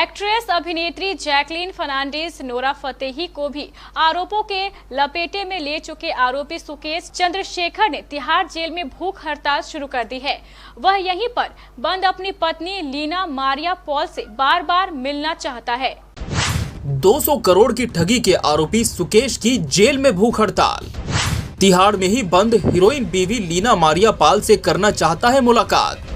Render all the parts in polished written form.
Actress अभिनेत्री Jacqueline Fernandes Nora Fatehi को भी आरोपों के लपेटे में ले चुके आरोपी सुकेश चंद्रशेखर ने तिहाड़ जेल में भूख हड़ताल शुरू कर दी है। वह यहीं पर बंद अपनी पत्नी लीना मारिया पॉल से बार बार मिलना चाहता है। 200 करोड़ की ठगी के आरोपी सुकेश की जेल में भूख हड़ताल। तिहाड़ में ही बंद हीरोइन बीवी लीना मारिया पॉल से करना चाहता है मुलाकात।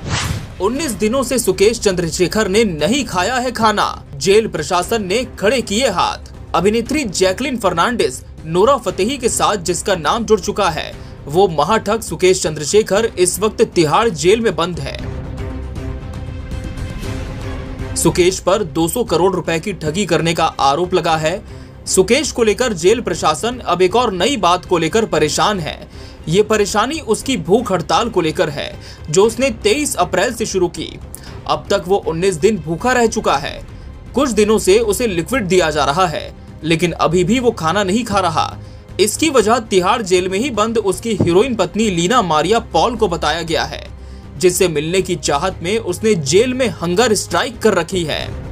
19 दिनों से सुकेश चंद्रशेखर ने नहीं खाया है खाना। जेल प्रशासन ने खड़े किए हाथ। अभिनेत्री जैकलीन फर्नांडिस नोरा फतेही के साथ जिसका नाम जुड़ चुका है, वो महाठग सुकेश चंद्रशेखर इस वक्त तिहाड़ जेल में बंद है। सुकेश पर 200 करोड़ रुपए की ठगी करने का आरोप लगा है। सुकेश को लेकर जेल प्रशासन अब एक और नई बात को लेकर परेशान है। ये परेशानी उसकी भूख हड़ताल को लेकर है, जो उसने 23 अप्रैल से शुरू की। अब तक वो 19 दिन भूखा रह चुका है। कुछ दिनों से उसे लिक्विड दिया जा रहा है, लेकिन अभी भी वो खाना नहीं खा रहा। इसकी वजह तिहाड़ जेल में ही बंद उसकी हीरोइन पत्नी लीना मारिया पॉल को बताया गया है, जिससे मिलने की चाहत में उसने जेल में हंगर स्ट्राइक कर रखी है।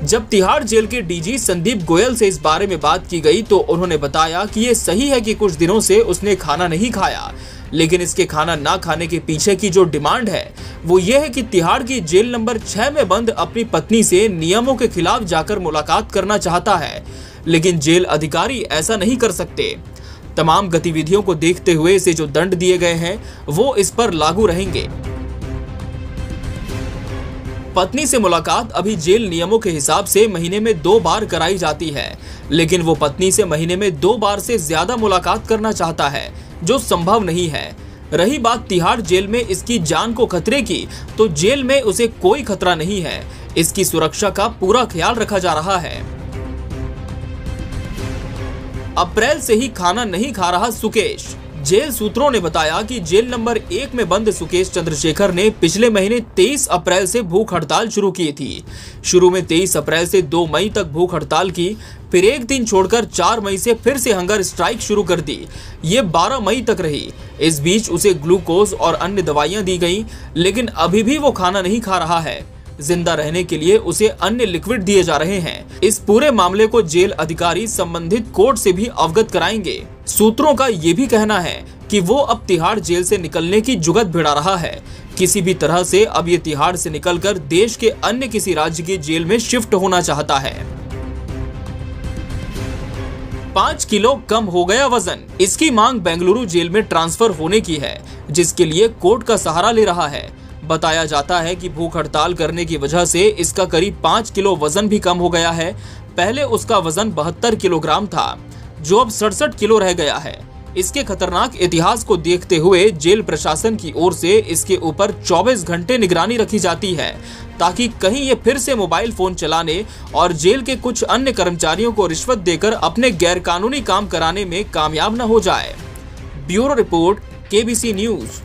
जब तिहाड़ जेल के डीजी संदीप गोयल से इस बारे में बात की गई तो उन्होंने बताया कि ये सही है कि कुछ दिनों से उसने खाना नहीं खाया, लेकिन इसके खाना ना खाने के पीछे की जो डिमांड है वो ये है कि तिहाड़ की जेल नंबर 6 में बंद अपनी पत्नी से नियमों के खिलाफ जाकर मुलाकात करना चाहता है, लेकिन जेल अधिकारी ऐसा नहीं कर सकते। तमाम गतिविधियों को देखते हुए इसे जो दंड दिए गए हैं वो इस पर लागू रहेंगे। पत्नी से मुलाकात अभी जेल नियमों के हिसाब से महीने में 2 बार कराई जाती है, लेकिन वो पत्नी से महीने में 2 बार से ज्यादा मुलाकात करना चाहता है, जो संभव नहीं है। रही बात तिहाड़ जेल में इसकी जान को खतरे की, तो जेल में उसे कोई खतरा नहीं है। इसकी सुरक्षा का पूरा ख्याल रखा जा रहा है। अप्रैल से ही खाना नहीं खा रहा सुकेश। जेल सूत्रों ने बताया कि जेल नंबर 1 में बंद सुकेश चंद्रशेखर ने पिछले महीने 23 अप्रैल से भूख हड़ताल शुरू की थी। शुरू में 23 अप्रैल से 2 मई तक भूख हड़ताल की, फिर एक दिन छोड़कर 4 मई से फिर से हंगर स्ट्राइक शुरू कर दी। ये 12 मई तक रही। इस बीच उसे ग्लूकोज और अन्य दवाइयां दी गई, लेकिन अभी भी वो खाना नहीं खा रहा है। जिंदा रहने के लिए उसे अन्य लिक्विड दिए जा रहे हैं। इस पूरे मामले को जेल अधिकारी संबंधित कोर्ट से भी अवगत कराएंगे। सूत्रों का ये भी कहना है कि वो अब तिहाड़ जेल से निकलने की जुगत भिड़ा रहा है। किसी भी तरह से अब ये तिहाड़ से निकलकर देश के अन्य किसी राज्य की जेल में शिफ्ट होना चाहता है। 5 किलो कम हो गया वजन। इसकी मांग बेंगलुरु जेल में ट्रांसफर होने की है, जिसके लिए कोर्ट का सहारा ले रहा है। बताया जाता है कि भूख हड़ताल करने की वजह से इसका करीब 5 किलो वजन भी कम हो गया है। पहले उसका वजन 72 किलोग्राम था, जो अब 67 किलो रह गया है। इसके खतरनाक इतिहास को देखते हुए जेल प्रशासन की ओर से इसके ऊपर 24 घंटे निगरानी रखी जाती है, ताकि कहीं ये फिर से मोबाइल फोन चलाने और जेल के कुछ अन्य कर्मचारियों को रिश्वत देकर अपने गैरकानूनी काम कराने में कामयाब न हो जाए। Bureau report, KBC news.